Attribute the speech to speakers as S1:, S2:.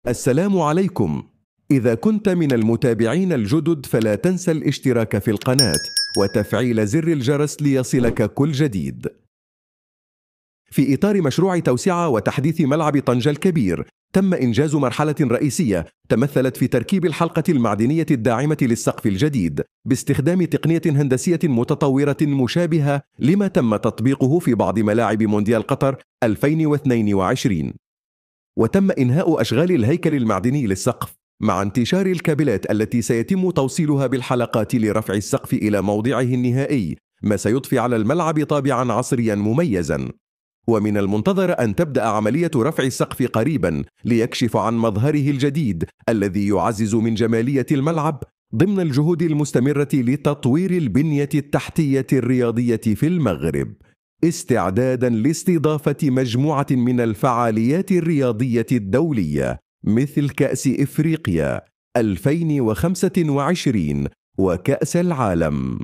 S1: السلام عليكم. إذا كنت من المتابعين الجدد فلا تنسى الاشتراك في القناة وتفعيل زر الجرس ليصلك كل جديد. في إطار مشروع توسعة وتحديث ملعب طنجة الكبير، تم إنجاز مرحلة رئيسية تمثلت في تركيب الحلقة المعدنية الداعمة للسقف الجديد باستخدام تقنية هندسية متطورة مشابهة لما تم تطبيقه في بعض ملاعب مونديال قطر 2022. وتم إنهاء أشغال الهيكل المعدني للسقف مع انتشار الكابلات التي سيتم توصيلها بالحلقات لرفع السقف إلى موضعه النهائي، ما سيضفي على الملعب طابعا عصريا مميزا. ومن المنتظر أن تبدأ عملية رفع السقف قريبا ليكشف عن مظهره الجديد الذي يعزز من جمالية الملعب ضمن الجهود المستمرة لتطوير البنية التحتية الرياضية في المغرب، استعدادا لاستضافة مجموعة من الفعاليات الرياضية الدولية مثل كأس إفريقيا 2025 وكأس العالم.